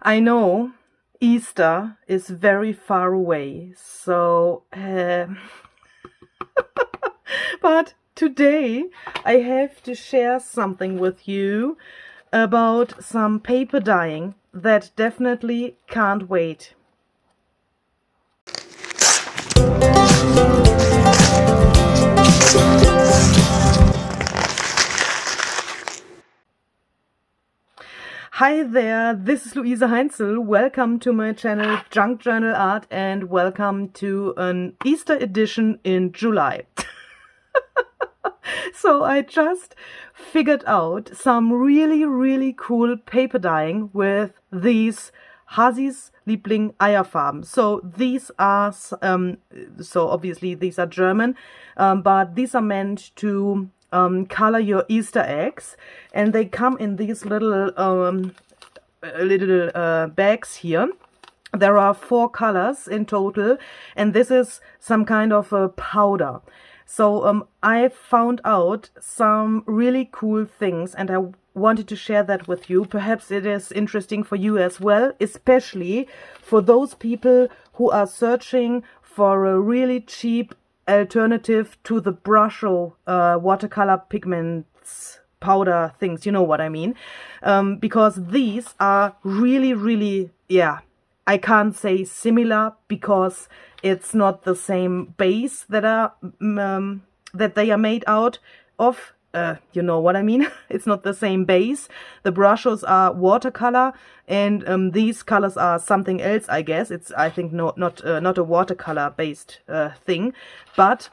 I know Easter is very far away, so but today I have to share something with you about some paper dyeing that definitely can't wait. Hi there, this is Luise Heinzel. Welcome to my channel Junk Journal Art and welcome to an Easter edition in July. So I just figured out some really cool paper dyeing with these Hasis Liebling Eierfarben. So these are, so obviously these are German, but these are meant to color your Easter eggs, and they come in these little bags here. There are 4 colors in total, and this is some kind of a powder. So I found out some really cool things and I wanted to share that with you. Perhaps it is interesting for you as well, especially for those people who are searching for a really cheap alternative to the brusho watercolor pigments powder things, you know what I mean, because these are really, yeah, I can't say similar because it's not the same base that they are made out of. You know what I mean? It's not the same base. The brushes are watercolor, and these colors are something else. I guess it's, I think, not a watercolor based thing, but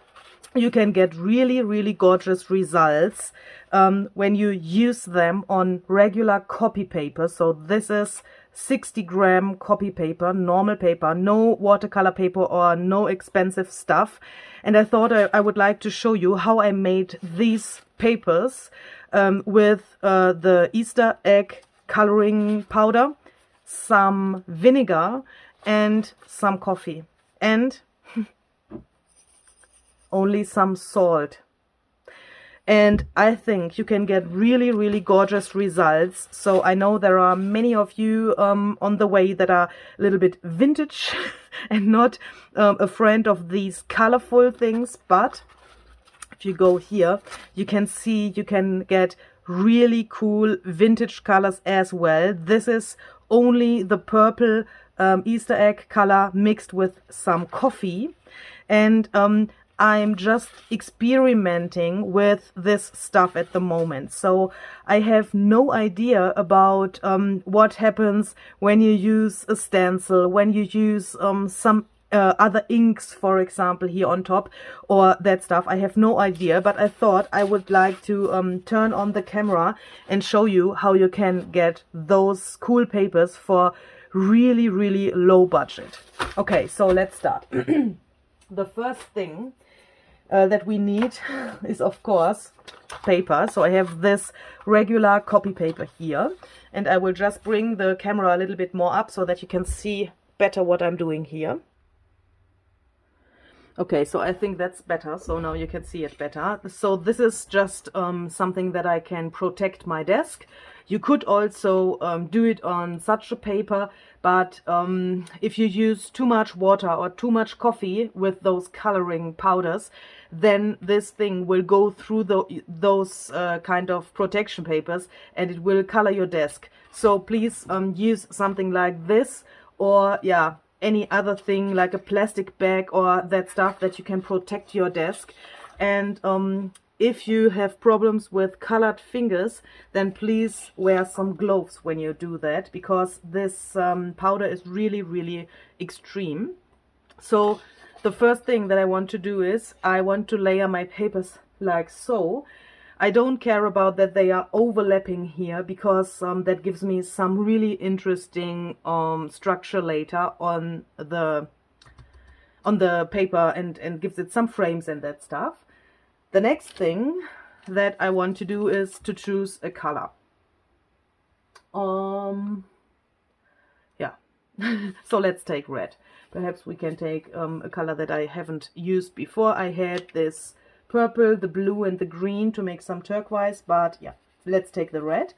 you can get really gorgeous results when you use them on regular copy paper. So this is 60-gram copy paper, normal paper, no watercolor paper or no expensive stuff. And I thought I would like to show you how I made these papers with the Easter egg coloring powder, some vinegar and some coffee, and only some salt. And I think you can get really gorgeous results. So I know there are many of you on the way that are a little bit vintage and not a friend of these colorful things. But if you go here, you can see you can get really cool vintage colors as well. This is only the purple Easter egg color mixed with some coffee. And I'm just experimenting with this stuff at the moment. So I have no idea about what happens when you use a stencil, when you use some other inks, for example, here on top, or that stuff. I have no idea, but I thought I would like to turn on the camera and show you how you can get those cool papers for really low budget. Okay, so let's start. The first thing that we need is, of course, paper. So I have this regular copy paper here, and I will just bring the camera a little bit more up so that you can see better what I'm doing here. Okay, so I think that's better. So now you can see it better. So this is just something that I can protect my desk. You could also do it on such a paper, but if you use too much water or too much coffee with those coloring powders, then this thing will go through those kind of protection papers and it will color your desk. So please use something like this, or yeah, any other thing like a plastic bag or that stuff that you can protect your desk. And if you have problems with colored fingers, then please wear some gloves when you do that, because this powder is really extreme. So the first thing that I want to do is I want to layer my papers like so. I don't care about that they are overlapping here, because that gives me some really interesting structure later on the paper and gives it some frames and that stuff. The next thing that I want to do is to choose a color. Yeah, so let's take red. Perhaps we can take a color that I haven't used before. I had this purple, the blue and the green to make some turquoise, but yeah, let's take the red.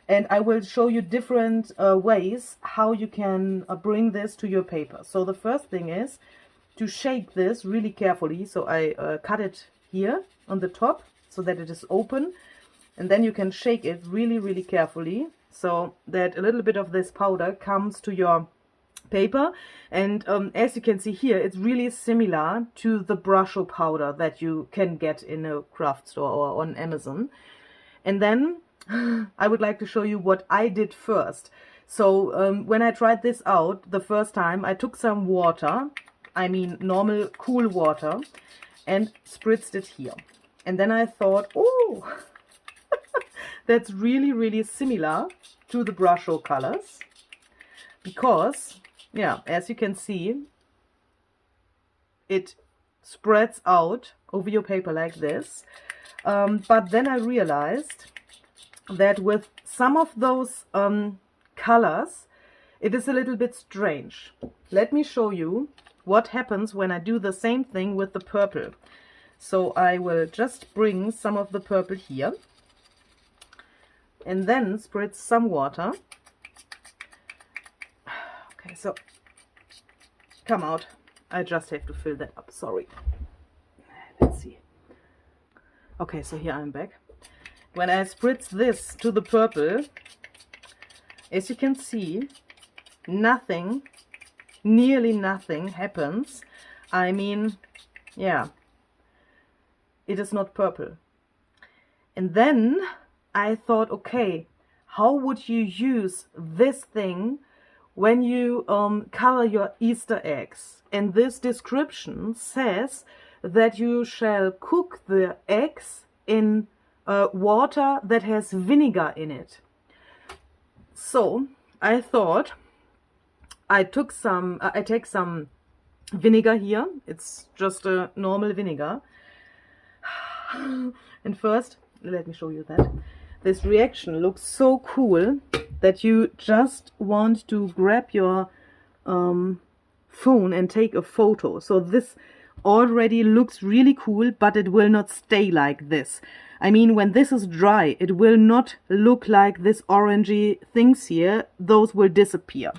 And I will show you different ways how you can bring this to your paper. So the first thing is to shake this really carefully. So I cut it here on the top so that it is open. And then you can shake it really, really carefully so that a little bit of this powder comes to your paper. And as you can see here, it's really similar to the brusho powder that you can get in a craft store or on Amazon. And then I would like to show you what I did first. So when I tried this out the first time, I took some water, I mean normal cool water, and spritzed it here. And then I thought, oh, that's really, really similar to the brusho colors. Because, yeah, as you can see, it spreads out over your paper like this. But then I realized that with some of those colors, it is a little bit strange. Let me show you what happens when I do the same thing with the purple. So I will just bring some of the purple here and then spritz some water. Okay, so come out. I just have to fill that up, sorry. Let's see. Okay, so here I'm back. When I spritz this to the purple, as you can see, nothing, nearly nothing happens. I mean, yeah, it is not purple. And then I thought, okay, how would you use this thing when you color your Easter eggs? And this description says that you shall cook the eggs in water that has vinegar in it. So I thought I take some vinegar here. It's just a normal vinegar. And first, let me show you that. This reaction looks so cool that you just want to grab your phone and take a photo. So this already looks really cool, but it will not stay like this. I mean, when this is dry, it will not look like this orangey things here. Those will disappear.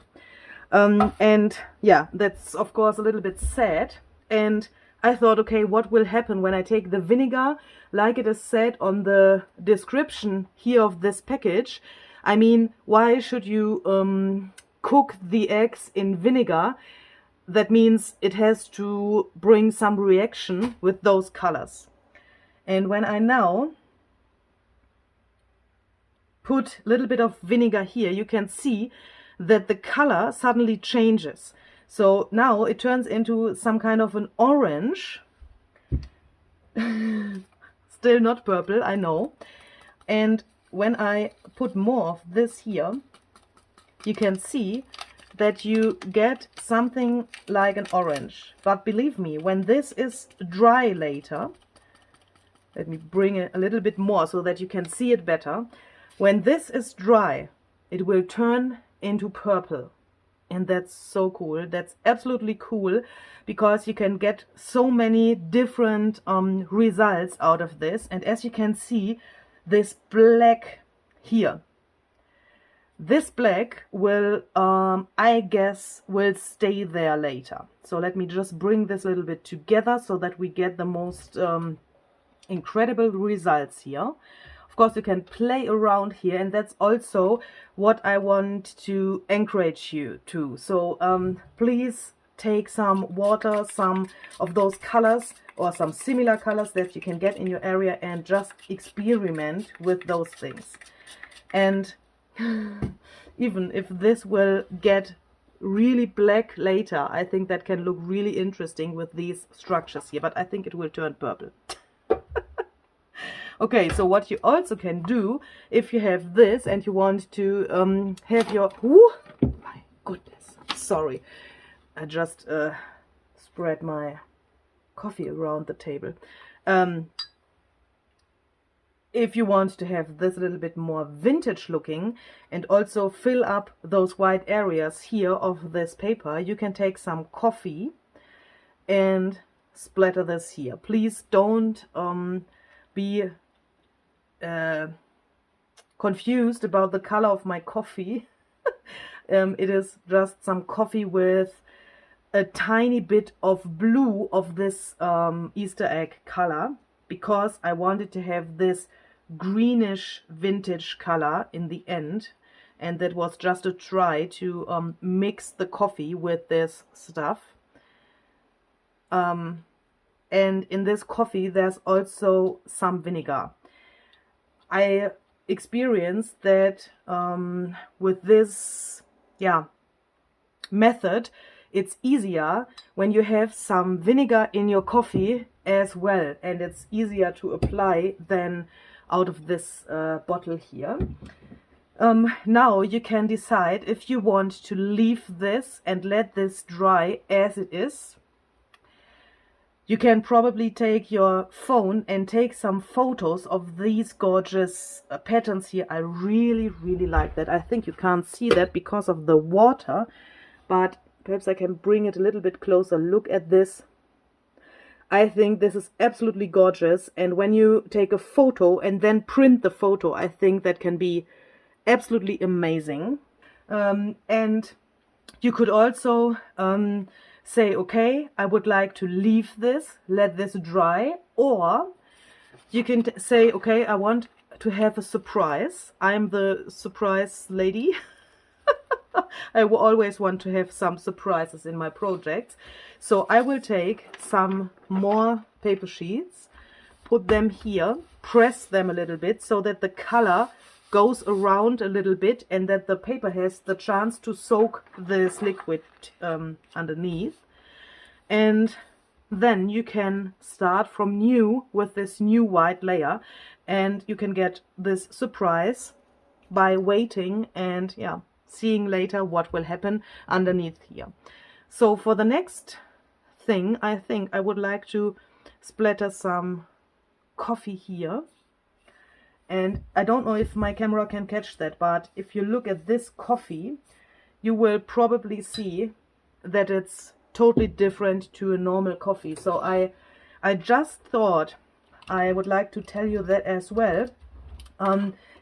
And yeah, that's of course a little bit sad. And I thought, okay, what will happen when I take the vinegar, like it is said on the description here of this package? I mean, why should you cook the eggs in vinegar? That means it has to bring some reaction with those colors. And when I now put a little bit of vinegar here, you can see that the color suddenly changes. So now it turns into some kind of an orange. Still not purple, I know. And when I put more of this here, you can see that you get something like an orange. But believe me, when this is dry later, let me bring it a little bit more so that you can see it better. When this is dry, it will turn into purple. And that's so cool. That's absolutely cool, because you can get so many different results out of this. And as you can see, this black here, this black will, I guess, will stay there later. So let me just bring this a little bit together so that we get the most incredible results here. Of course, you can play around here, and that's also what I want to encourage you to. So please take some water, some of those colors or some similar colors that you can get in your area, and just experiment with those things. And even if this will get really black later, I think that can look really interesting with these structures here, but I think it will turn purple. Okay, so what you also can do, if you have this and you want to have your... Ooh, my goodness, sorry. I just spread my coffee around the table. If you want to have this a little bit more vintage looking and also fill up those white areas here of this paper, you can take some coffee and splatter this here. Please don't be confused about the color of my coffee, it is just some coffee with a tiny bit of blue of this Easter egg color, because I wanted to have this greenish vintage color in the end, and that was just a try to mix the coffee with this stuff. And in this coffee there's also some vinegar. I experienced that with this method, it's easier when you have some vinegar in your coffee as well, and it's easier to apply than out of this bottle here. Now you can decide if you want to leave this and let this dry as it is. You can probably take your phone and take some photos of these gorgeous patterns here. I really like that. I think you can't see that because of the water, but perhaps I can bring it a little bit closer. Look at this. I think this is absolutely gorgeous, and when you take a photo and then print the photo, I think that can be absolutely amazing. And you could also say, okay, I would like to leave this, let this dry, or you can say, okay, I want to have a surprise. I'm the surprise lady. I always want to have some surprises in my projects. So I will take some more paper sheets, put them here, press them a little bit so that the color goes around a little bit and that the paper has the chance to soak this liquid underneath. And then you can start from new with this new white layer, and you can get this surprise by waiting and seeing later what will happen underneath here. So for the next thing, I think I would like to splatter some coffee here. And I don't know if my camera can catch that, but if you look at this coffee, you will probably see that it's totally different to a normal coffee. So I just thought I would like to tell you that as well.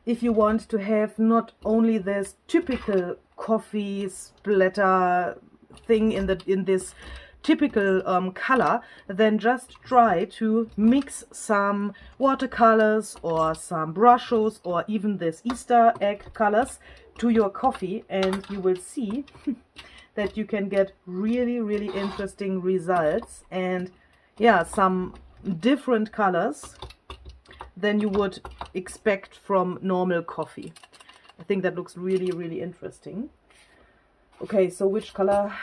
If you want to have not only this typical coffee splatter thing in this typical color, then just try to mix some watercolors or some brushos or even this Easter egg colors to your coffee, and you will see that you can get really interesting results, and some different colors than you would expect from normal coffee. I think that looks really interesting. Okay, so which color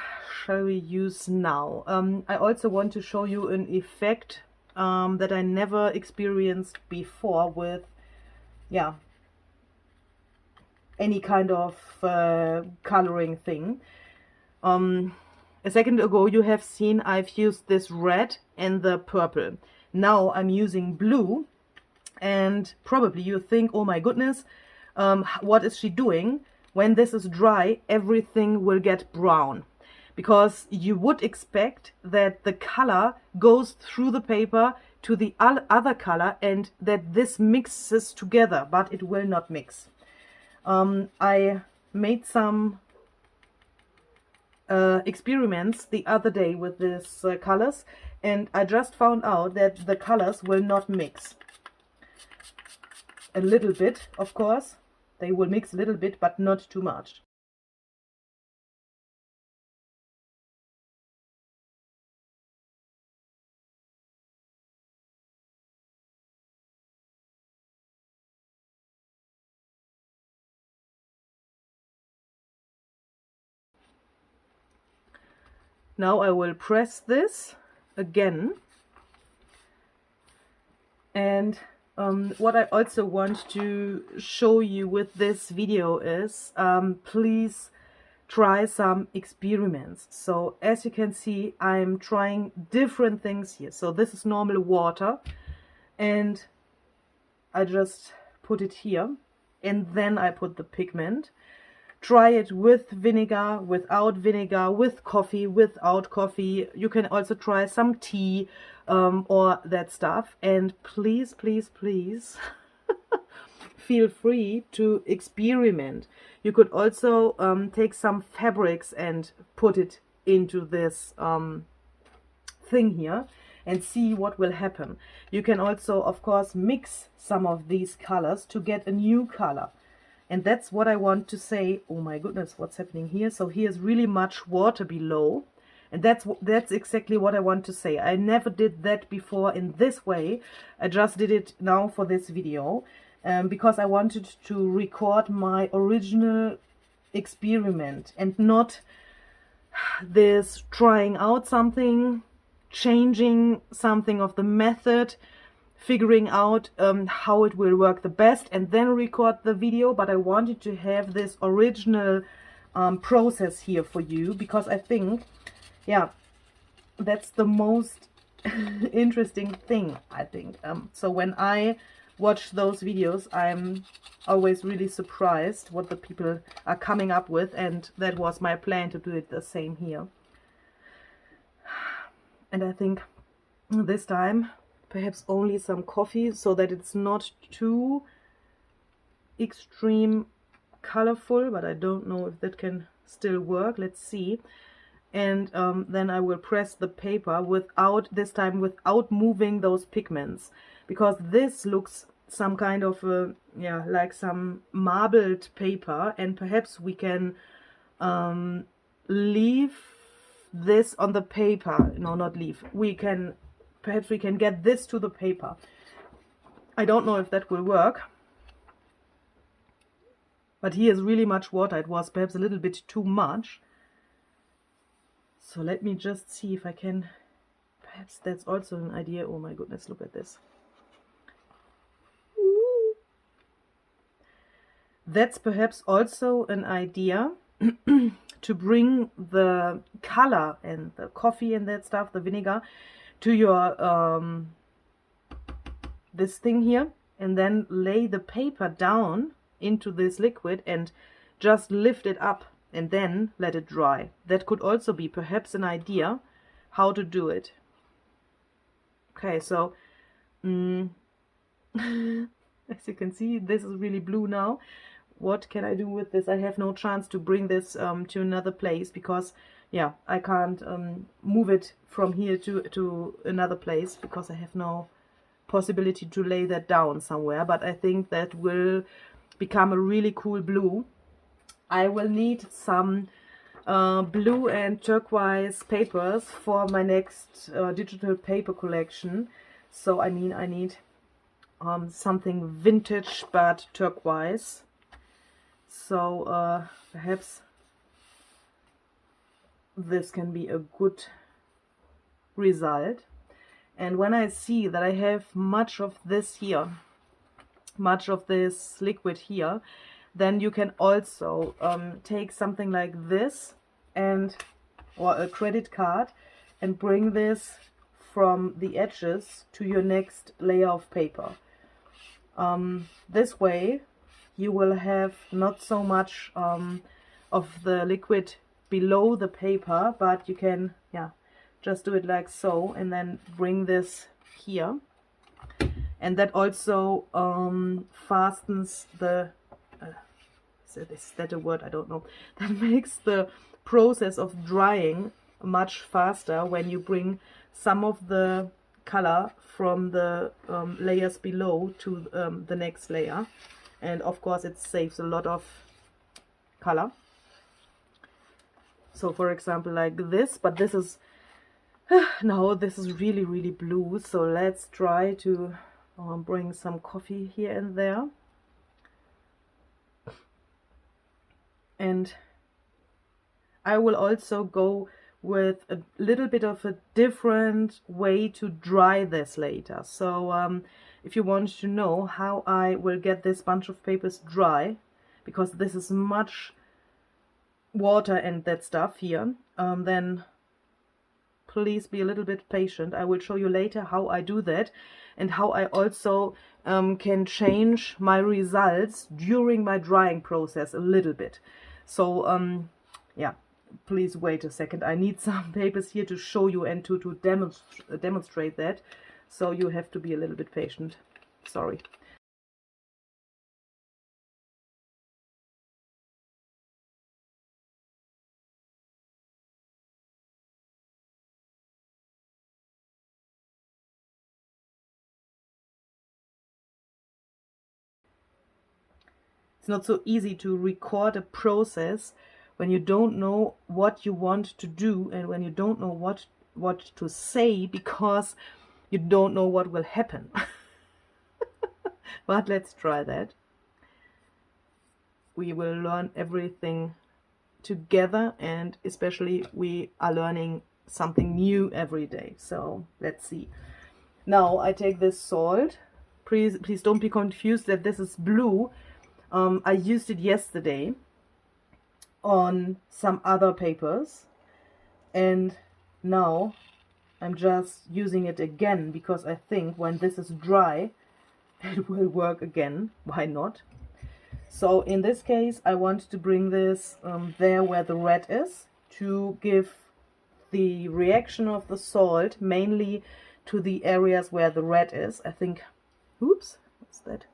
shall we use now? I also want to show you an effect that I never experienced before with any kind of coloring thing. A second ago you have seen I've used this red and the purple. Now I'm using blue, and probably you think, oh my goodness, what is she doing? When this is dry, everything will get brown, because you would expect that the color goes through the paper to the other color and that this mixes together, but it will not mix. I made some experiments the other day with these colors, and I just found out that the colors will not mix. A little bit, of course. They will mix a little bit, but not too much. Now I will press this again, and what I also want to show you with this video is please try some experiments. So as you can see, I'm trying different things here. So this is normal water, and I just put it here, and then I put the pigment. Try it with vinegar, without vinegar, with coffee, without coffee. You can also try some tea or that stuff. And please feel free to experiment. You could also take some fabrics and put it into this thing here and see what will happen. You can also, of course, mix some of these colors to get a new color. And that's what I want to say. Oh my goodness, what's happening here? So here's really much water below. And that's exactly what I want to say. I never did that before in this way. I just did it now for this video because I wanted to record my original experiment and not this trying out something, changing something of the method, figuring out how it will work the best and then record the video. But I wanted to have this original process here for you because I think, yeah, that's the most interesting thing, I think. So when I watch those videos, I'm always really surprised what the people are coming up with, and that was my plan to do it the same here. And I think this time perhaps only some coffee so that it's not too extreme colorful, but I don't know if that can still work. Let's see. And then I will press the paper this time without moving those pigments, because this looks some kind of yeah, like some marbled paper, and perhaps we can leave this on the paper. No, not leave. Perhaps we can get this to the paper. I don't know if that will work. But here is really much water. It was perhaps a little bit too much. So let me just see if I can, perhaps that's also an idea. Oh my goodness, look at this. Ooh. That's perhaps also an idea to bring the color and the coffee and that stuff, the vinegar, to your, this thing here, and then lay the paper down into this liquid and just lift it up and then let it dry. That could also be perhaps an idea how to do it. Okay, so as you can see, this is really blue now. What can I do with this? I have no chance to bring this to another place because, yeah, I can't move it from here to another place because I have no possibility to lay that down somewhere. But I think that will become a really cool blue. I will need some blue and turquoise papers for my next digital paper collection. So I mean, I need something vintage but turquoise. So perhaps this can be a good result. And when I see that I have much of this here, much of this liquid here, then you can also take something like this or a credit card and bring this from the edges to your next layer of paper. This way you will have not so much of the liquid below the paper, but you can, yeah, just do it like so and then bring this here. And that also fastens the is that a word? I don't know. That makes the process of drying much faster when you bring some of the color from the layers below to the next layer. And of course it saves a lot of color. So for example like this, but this is no, this is really, really blue. So let's try to bring some coffee here and there. And I will also go with a little bit of a different way to dry this later. So if you want to know how I will get this bunch of papers dry, because this is much water and that stuff here, then please be a little bit patient. I will show you later how I do that and how I also can change my results during my drying process a little bit. So yeah, please wait a second. I need some papers here to show you and to demonstrate that. So you have to be a little bit patient. Sorry. it's not so easy to record a process when you don't know what you want to do and when you don't know what to say, because you don't know what will happen. But let's try that. We will learn everything together, and especially we are learning something new every day. So let's see. Now I take this salt. Please don't be confused that this is blue. I used it yesterday on some other papers, and now I'm just using it again because I think when this is dry it will work again. Why not? So in this case I want to bring this there where the red is, to give the reaction of the salt mainly to the areas where the red is. I think, oops, what's that?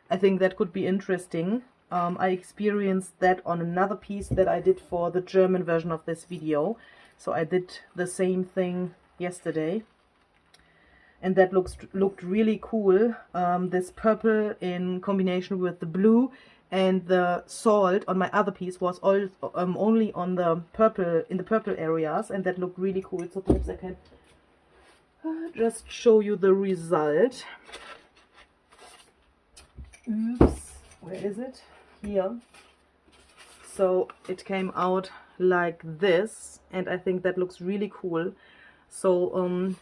I think that could be interesting. I experienced that on another piece that I did for the German version of this video. So I did the same thing yesterday, and that looked really cool. This purple in combination with the blue, and the salt on my other piece was all, only on the purple, in the purple areas, and that looked really cool. So perhaps I can just show you the result. Oops, where is it? Here. So it came out like this, and I think that looks really cool. So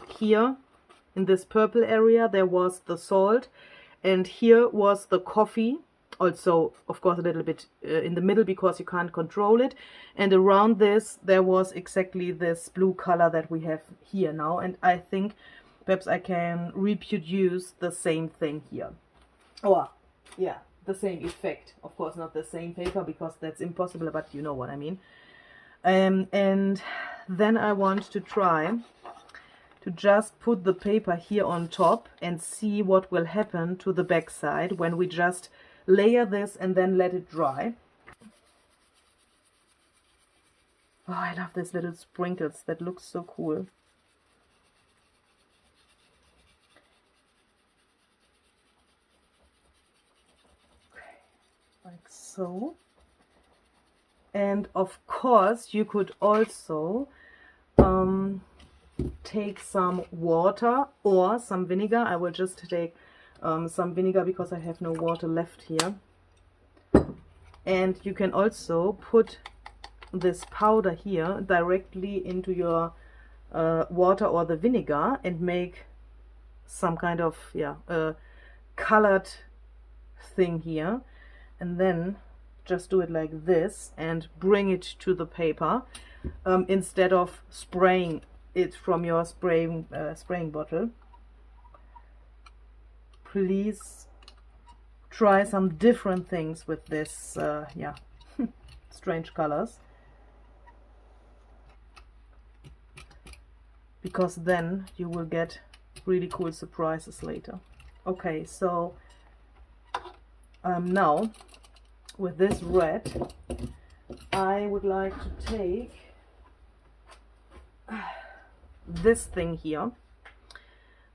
here in this purple area there was the salt, and here was the coffee, also of course a little bit in the middle because you can't control it, and around this there was exactly this blue color that we have here now. And I think perhaps I can reproduce the same thing here. Oh yeah, the same effect. Of course not the same paper because that's impossible, but you know what I mean. And then I want to try to just put the paper here on top and see what will happen to the back side when we just layer this and then let it dry. Oh, I love these little sprinkles. That looks so cool. Like so. And of course you could also take some water or some vinegar. I will just take some vinegar because I have no water left here. And you can also put this powder here directly into your water or the vinegar and make some kind of colored thing here, and then just do it like this and bring it to the paper instead of spraying it from your spraying bottle. Please try some different things with this strange colors, because then you will get really cool surprises later. Okay, so now with this red I would like to take this thing here.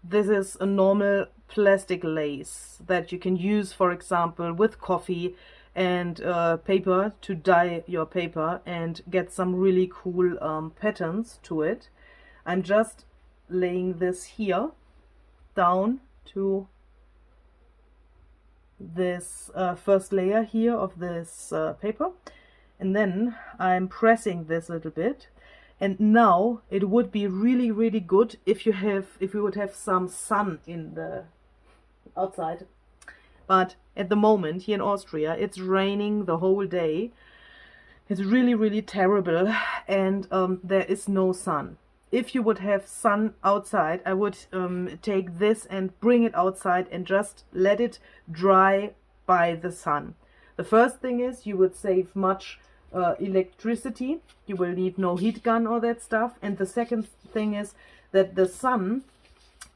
This is a normal plastic lace that you can use, for example, with coffee and paper to dye your paper and get some really cool patterns to it. I'm just laying this here down to this first layer here of this paper, and then I'm pressing this a little bit. And now it would be really good if you would have some sun in the outside, but at the moment here in Austria it's raining the whole day. It's really terrible, and there is no sun. If you would have sun outside, I would take this and bring it outside and just let it dry by the sun. The first thing is you would save much electricity. You will need no heat gun or that stuff. And the second thing is that the sun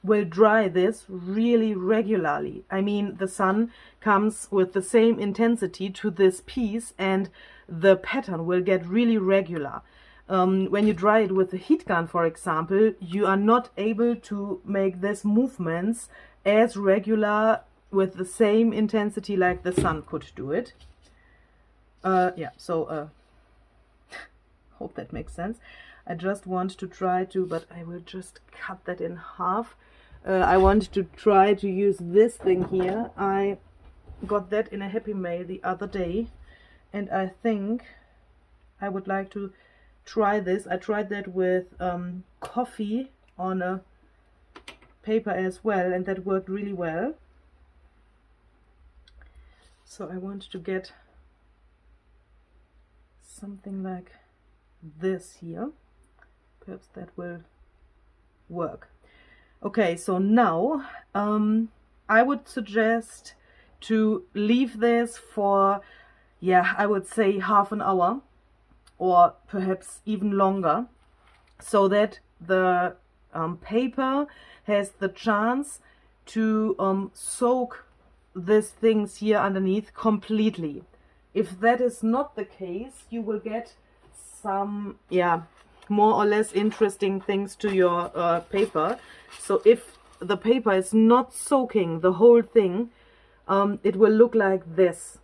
will dry this really regularly. I mean, the sun comes with the same intensity to this piece and the pattern will get really regular. When you dry it with a heat gun, for example, you are not able to make these movements as regular with the same intensity like the sun could do it. Yeah, so hope that makes sense. I just want to try to, but I will just cut that in half. I want to try to use this thing here. I got that in a Happy Mail the other day, and I think I would like to try this. I tried that with coffee on a paper as well, and that worked really well. So I want to get something like this here. Perhaps that will work. Okay, so now I would suggest to leave this for, yeah, I would say half an hour or perhaps even longer, so that the paper has the chance to soak these things here underneath completely. If that is not the case, you will get some, yeah, more or less interesting things to your paper. So if the paper is not soaking the whole thing, it will look like this.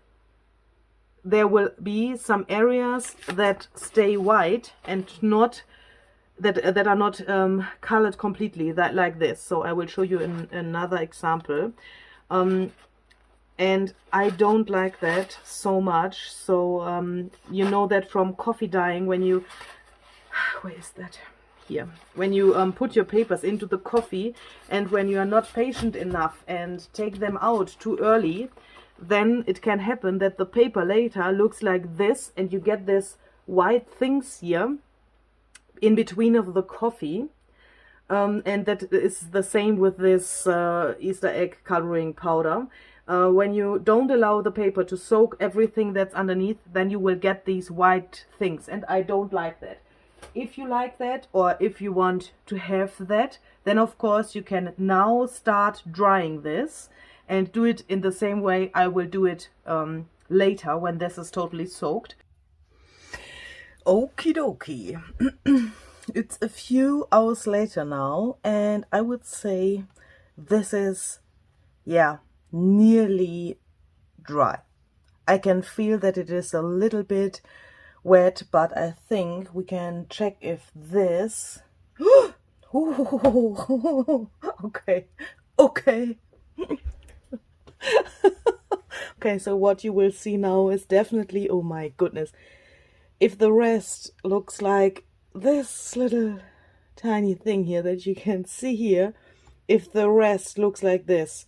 There will be some areas that stay white and not that are not colored completely, that like this. So I will show you in another example. And I don't like that so much. So you know that from coffee dyeing, when you, where is that? Here. When you put your papers into the coffee, and when you are not patient enough and take them out too early, then it can happen that the paper later looks like this, and you get this white things here in between of the coffee. And that is the same with this Easter egg coloring powder. When you don't allow the paper to soak everything that's underneath, then you will get these white things, and I don't like that. If you like that, or if you want to have that, then of course you can now start drying this and do it in the same way I will do it later when this is totally soaked. Okie dokie. It's a few hours later now, and I would say this is, yeah, nearly dry. I can feel that it is a little bit wet, but I think we can check if this okay. Okay, so what you will see now is definitely, oh my goodness, if the rest looks like this little tiny thing here that you can see here, if the rest looks like this,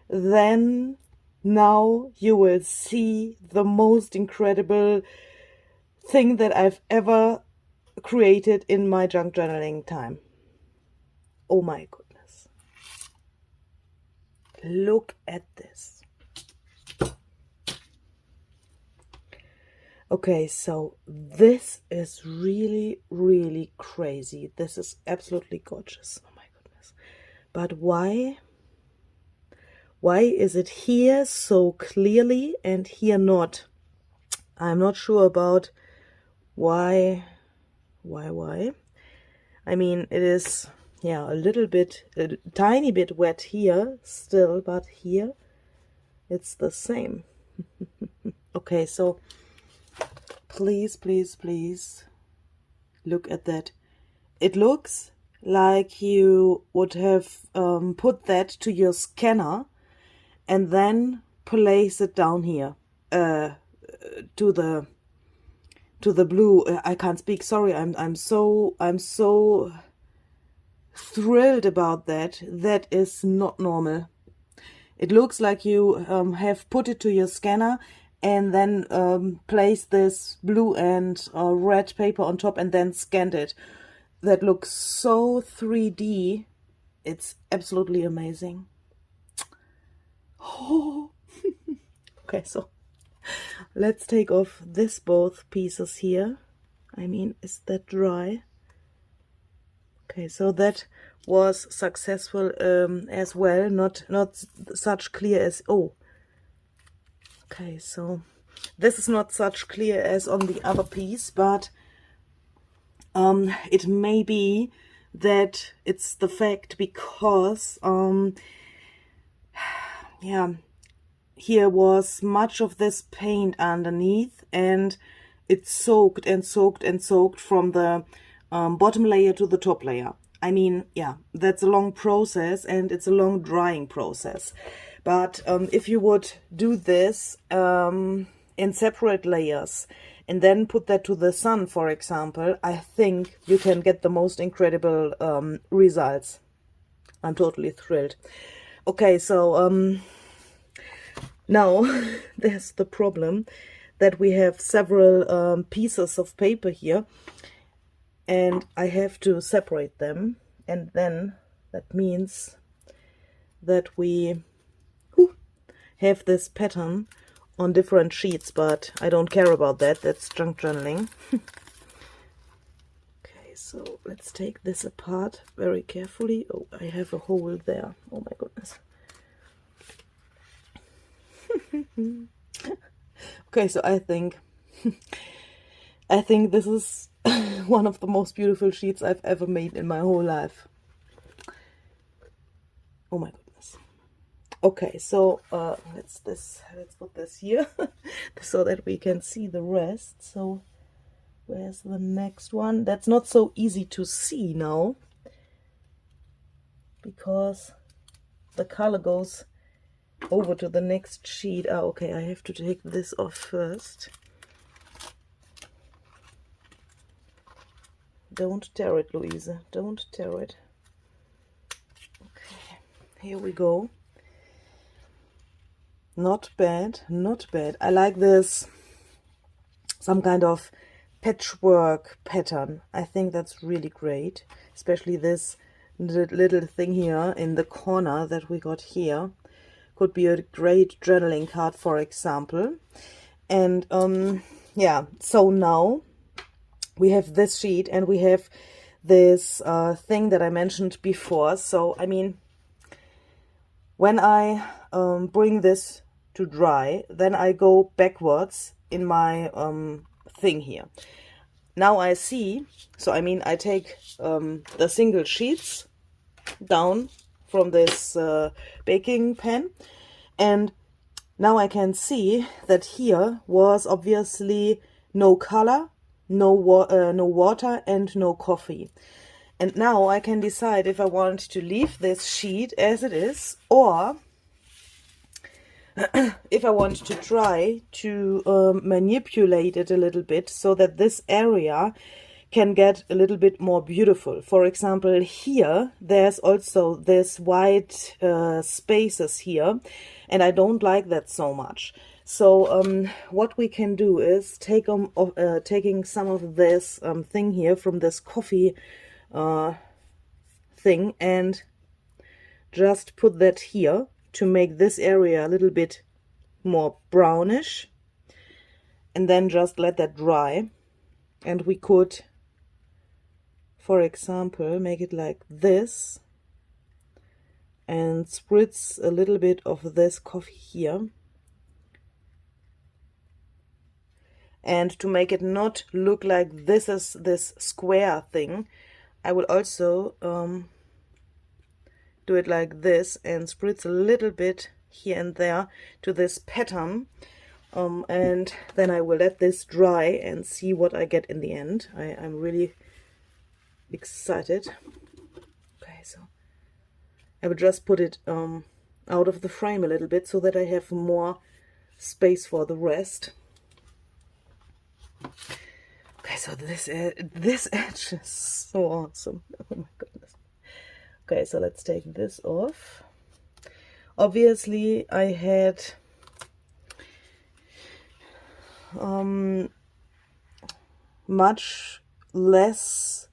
then now you will see the most incredible thing that I've ever created in my junk journaling time. Oh my goodness. Look at this. Okay, so this is really, really crazy. This is absolutely gorgeous. Oh my goodness. But why? Why is it here so clearly and here not? I'm not sure about why. I mean, it is, yeah, a tiny bit wet here still, but here it's the same. Okay, so please look at that. It looks like you would have put that to your scanner and then place it down here to the blue. I can't speak, sorry. I'm so thrilled about that. That is not normal. It looks like you have put it to your scanner and then placed this blue and red paper on top and then scanned it. That looks so 3D. It's absolutely amazing. Oh. Okay, so let's take off this both pieces here. I mean, is that dry? Okay, so that was successful as well. Not such clear as, oh. Okay, so this is not such clear as on the other piece, but it may be that it's the fact because yeah, here was much of this paint underneath, and it soaked and soaked and soaked from the bottom layer to the top layer. I mean, yeah, that's a long process, and it's a long drying process. But if you would do this in separate layers and then put that to the sun, for example, I think you can get the most incredible results. I'm totally thrilled. Okay, so now there's the problem that we have several pieces of paper here, and I have to separate them, and then that means that we have this pattern on different sheets, but I don't care about that. That's junk journaling. Okay, so let's take this apart very carefully. Oh, I have a hole there. Oh my goodness. Okay, so I think this is one of the most beautiful sheets I've ever made in my whole life. Oh my goodness. Okay, so let's put this here so that we can see the rest. So where's the next one? That's not so easy to see now because the color goes over to the next sheet. Ah, okay, I have to take this off first. Don't tear it, Louise. Don't tear it. Okay, here we go. Not bad, not bad. I like this, some kind of patchwork pattern. I think that's really great, especially this little thing here in the corner that we got here. Could be a great journaling card, for example. And yeah, so now we have this sheet and we have this thing that I mentioned before. So I mean, when I bring this to dry, then I go backwards in my thing here. Now I see, so I mean, I take the single sheets down from this baking pan, and now I can see that here was obviously no color, no water, and no coffee. And now I can decide if I want to leave this sheet as it is, or if I want to try to manipulate it a little bit so that this area can get a little bit more beautiful. For example, here there's also this white spaces here, and I don't like that so much. So what we can do is taking some of this thing here from this coffee thing and just put that here to make this area a little bit more brownish, and then just let that dry. And we could, for example, make it like this and spritz a little bit of this coffee here. And to make it not look like this is this square thing, I will also do it like this and spritz a little bit here and there to this pattern. And then I will let this dry and see what I get in the end. I'm really excited. Okay, so I will just put it out of the frame a little bit so that I have more space for the rest. Okay, so this edge is so awesome. Oh my goodness. Okay, so let's take this off. Obviously, I had much less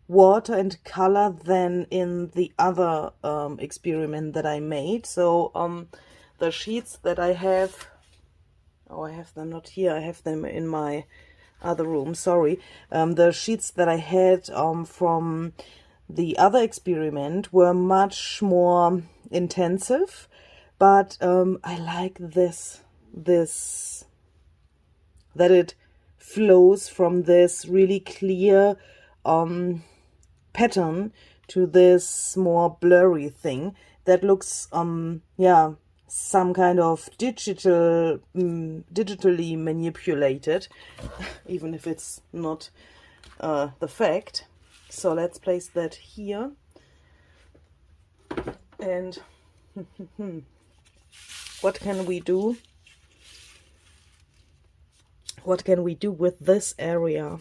water and color than in the other experiment that I made. So the sheets that I have, oh, I have them not here, I have them in my other room, sorry. The sheets that I had from the other experiment were much more intensive, but I like this that it flows from this really clear pattern to this more blurry thing that looks yeah, some kind of digitally manipulated, even if it's not the fact. So let's place that here. And what can we do? What can we do with this area?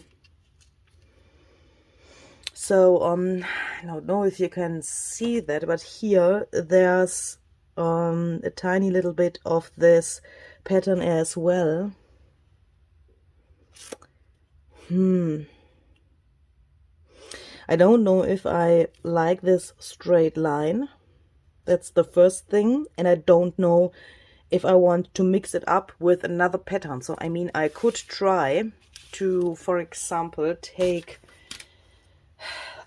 So I don't know if you can see that, but here there's a tiny little bit of this pattern as well. I don't know if I like this straight line. That's the first thing. And I don't know if I want to mix it up with another pattern. So I mean, I could try to, for example, take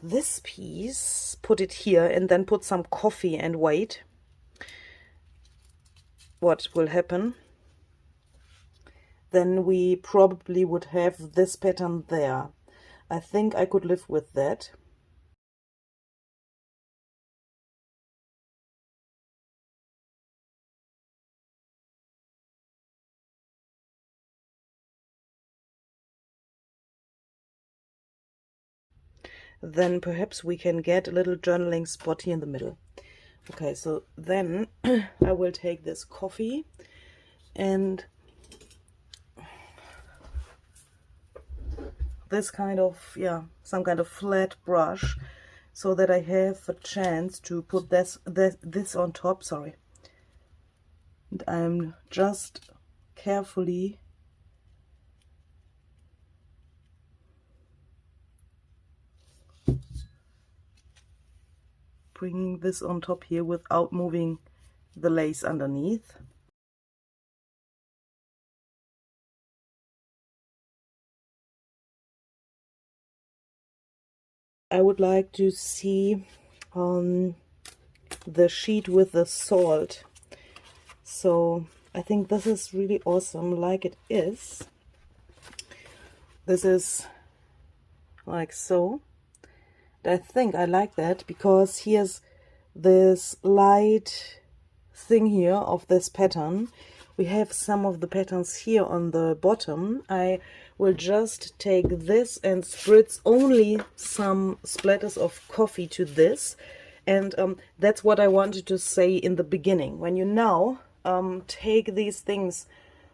this piece, put it here, and then put some coffee and wait what will happen. Then we probably would have this pattern there. I think I could live with that. Then perhaps we can get a little journaling spot here in the middle. Okay, so then I will take this coffee and this kind of, yeah, some kind of flat brush, so that I have a chance to put this on top, sorry. And I'm just carefully bringing this on top here without moving the lace underneath. I would like to see the sheet with the salt. So I think this is really awesome, like it is. This is like so. I think I like that because here's this light thing here of this pattern. We have some of the patterns here on the bottom. I will just take this and spritz only some splatters of coffee to this. And that's what I wanted to say in the beginning. When you now take these things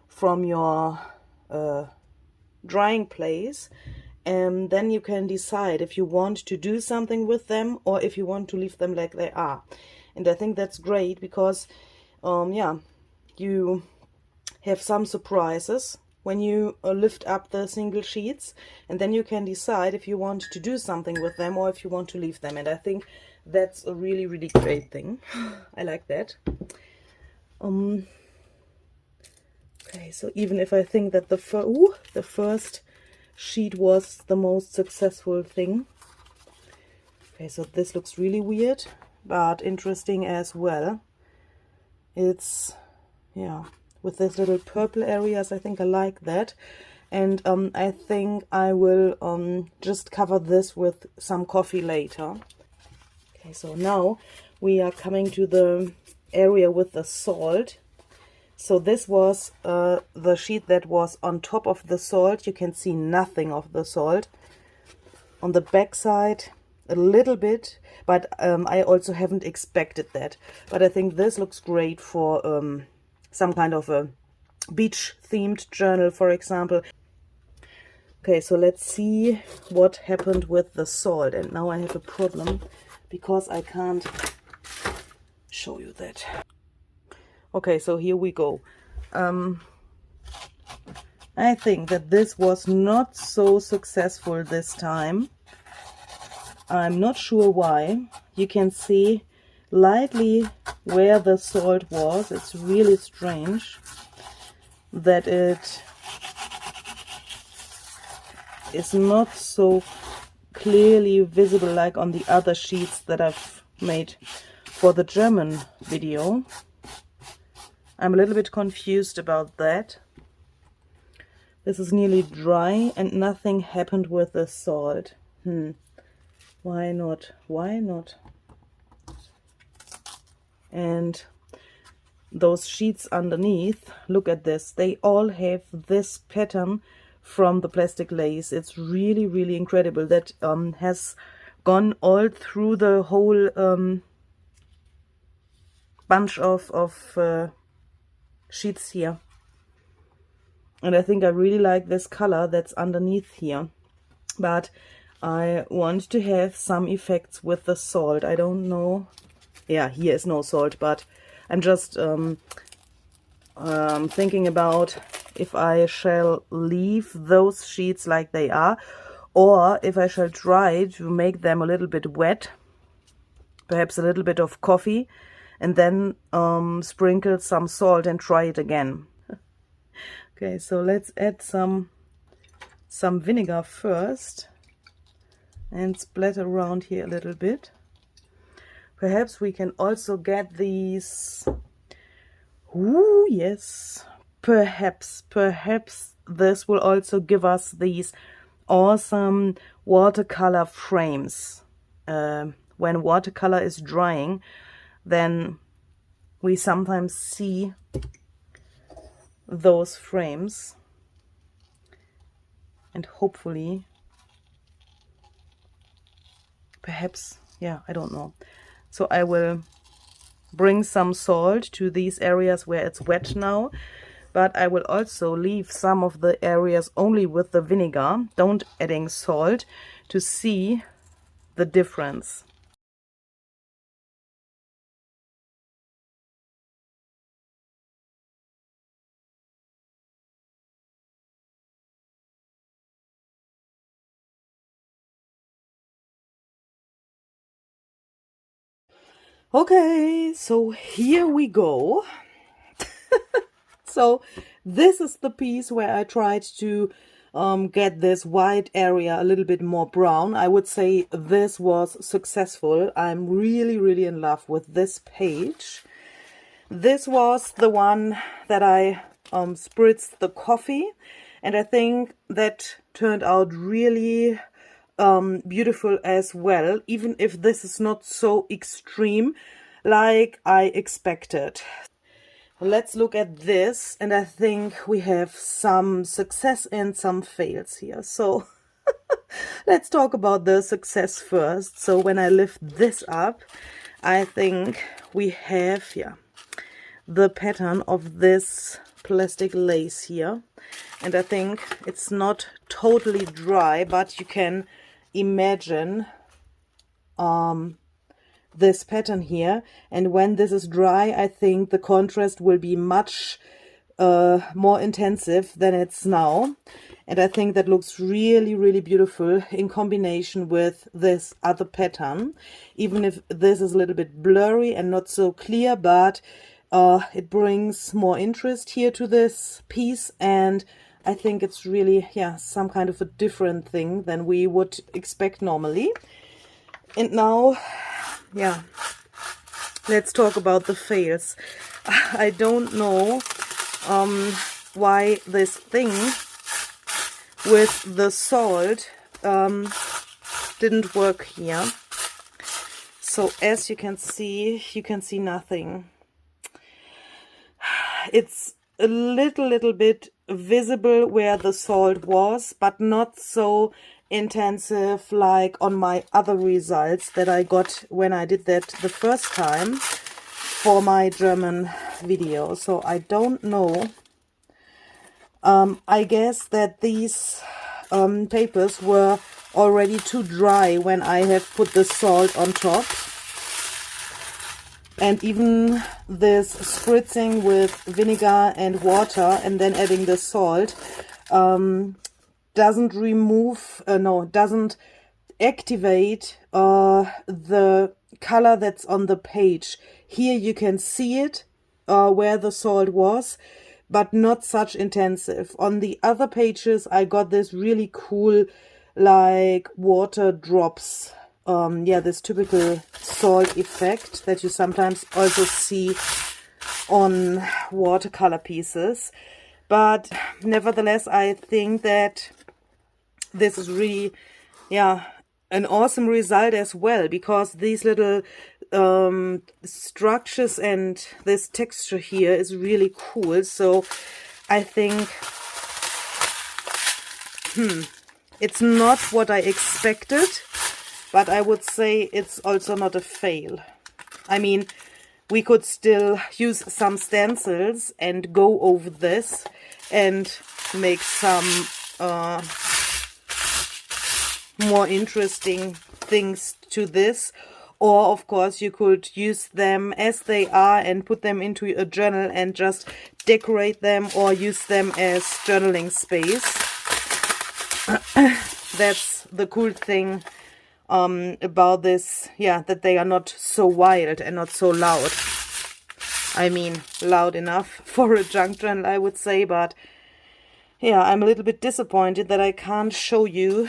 from your drying place, and then you can decide if you want to do something with them or if you want to leave them like they are. And I think that's great because, yeah, you have some surprises when you lift up the single sheets, and then you can decide if you want to do something with them or if you want to leave them. And I think that's a really, really great thing. I like that. Okay, so even if I think that the first sheet was the most successful thing. Okay, so this looks really weird, but interesting as well. It's, yeah, with these little purple areas, I think I like that. And I think I will just cover this with some coffee later. Okay, so now we are coming to the area with the salt. So this was the sheet that was on top of the salt. You can see nothing of the salt. On the back side, a little bit, but I also haven't expected that. But I think this looks great for some kind of a beach-themed journal, for example. Okay, so let's see what happened with the salt. And now I have a problem because I can't show you that. Okay, so here we go. I think that this was not so successful this time. I'm not sure why. You can see lightly where the salt was. It's really strange that it is not so clearly visible like on the other sheets that I've made for the German video. I'm a little bit confused about that. This is nearly dry and nothing happened with the salt. Why not? Why not? And those sheets underneath, look at this, they all have this pattern from the plastic lace. It's really, really incredible. That has gone all through the whole bunch of sheets here. And I think I really like this color that's underneath here. But I want to have some effects with the salt. I don't know. Yeah, here is no salt, but I'm just thinking about if I shall leave those sheets like they are, or if I shall try to make them a little bit wet, perhaps a little bit of coffee, and then sprinkle some salt and try it again. Okay, so let's add some vinegar first and splatter around here a little bit. Perhaps we can also get these. Ooh, yes. Perhaps this will also give us these awesome watercolor frames. When watercolor is drying, then we sometimes see those frames, and hopefully, perhaps, yeah, I don't know. So I will bring some salt to these areas where it's wet now, but I will also leave some of the areas only with the vinegar, don't adding salt, to see the difference. Okay, so here we go. So this is the piece where I tried to get this white area a little bit more brown. I would say this was successful. I'm really, really in love with this page. This was the one that I spritzed the coffee, and I think that turned out really beautiful as well, even if this is not so extreme like I expected. Let's look at this, and I think we have some success and some fails here. So let's talk about the success first. So when I lift this up, I think we have here the pattern of this plastic lace here, and I think it's not totally dry, but you can imagine this pattern here, and when this is dry, I think the contrast will be much more intensive than it's now, and I think that looks really, really beautiful in combination with this other pattern, even if this is a little bit blurry and not so clear, but it brings more interest here to this piece, and I think it's really, yeah, some kind of a different thing than we would expect normally. And now, yeah, let's talk about the fails. I don't know why this thing with the salt didn't work here. So as you can see nothing. It's a little bit visible where the salt was, but not so intensive like on my other results that I got when I did that the first time for my German video. So I don't know. I guess that these papers were already too dry when I have put the salt on top. And even this spritzing with vinegar and water and then adding the salt doesn't activate the color that's on the page. Here you can see it where the salt was, but not such intensive. On the other pages I got this really cool like water drops. Yeah, this typical salt effect that you sometimes also see on watercolor pieces. But nevertheless, I think that this is really, yeah, an awesome result as well, because these little structures and this texture here is really cool. So I think it's not what I expected, but I would say it's also not a fail. I mean, we could still use some stencils and go over this and make some more interesting things to this. Or of course you could use them as they are and put them into a journal and just decorate them, or use them as journaling space. That's the cool thing about this, yeah, that they are not so wild and not so loud. I mean, loud enough for a junk journal, I would say, but yeah, I'm a little bit disappointed that I can't show you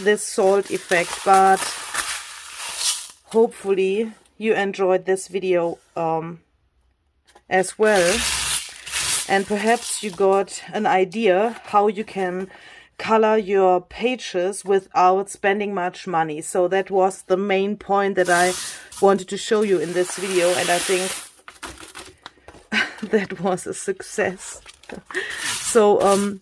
this salt effect, but hopefully you enjoyed this video as well, and perhaps you got an idea how you can color your pages without spending much money. So that was the main point that I wanted to show you in this video, and I think that was a success. So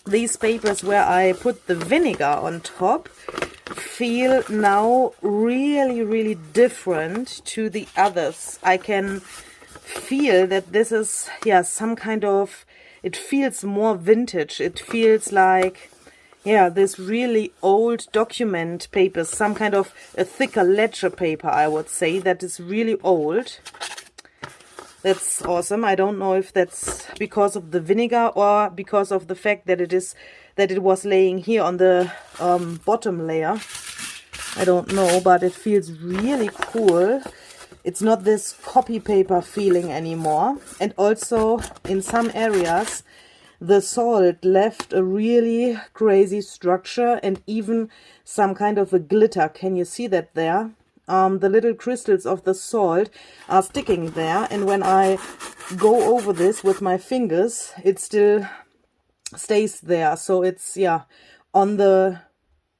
these papers where I put the vinegar on top feel now really different to the others. I can feel that this is, yeah, some kind of, it feels more vintage. It feels like, yeah, this really old document paper, some kind of a thicker ledger paper, I would say, that is really old. That's awesome. I don't know if that's because of the vinegar or because of the fact that it was laying here on the bottom layer. I don't know, but it feels really cool. It's not this copy paper feeling anymore. And also in some areas the salt left a really crazy structure and even some kind of a glitter. Can you see that there? The little crystals of the salt are sticking there, and when I go over this with my fingers, it still stays there. So it's, yeah, on the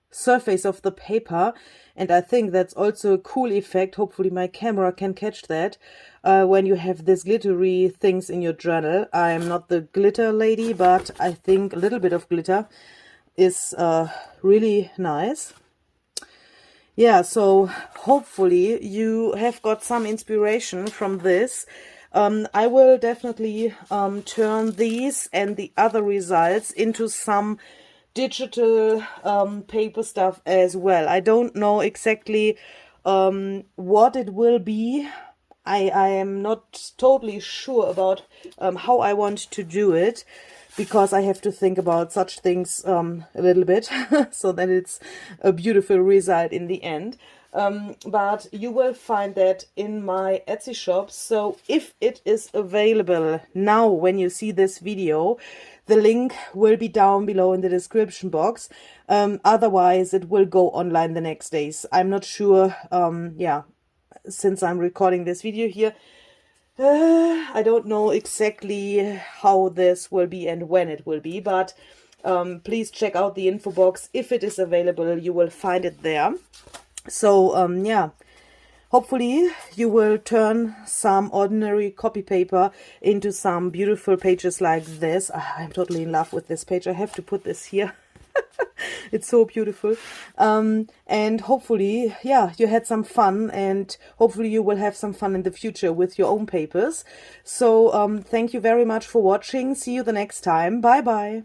surface of the paper, and I think that's also a cool effect. Hopefully my camera can catch that when you have these glittery things in your journal. I'm not the glitter lady, but I think a little bit of glitter is really nice. Yeah, so hopefully you have got some inspiration from this. I will definitely turn these and the other results into some digital paper stuff as well. I don't know exactly what it will be. I am not totally sure about how I want to do it, because I have to think about such things a little bit so that it's a beautiful result in the end. But you will find that in my Etsy shop. So if it is available now when you see this video, the link will be down below in the description box. Otherwise it will go online the next days. I'm not sure, yeah, since I'm recording this video here, I don't know exactly how this will be and when it will be, but please check out the info box. If it is available, you will find it there. So yeah, hopefully you will turn some ordinary copy paper into some beautiful pages like this. I'm totally in love with this page. I have to put this here. It's so beautiful. And hopefully, yeah, you had some fun, and hopefully you will have some fun in the future with your own papers. So thank you very much for watching. See you the next time. Bye bye.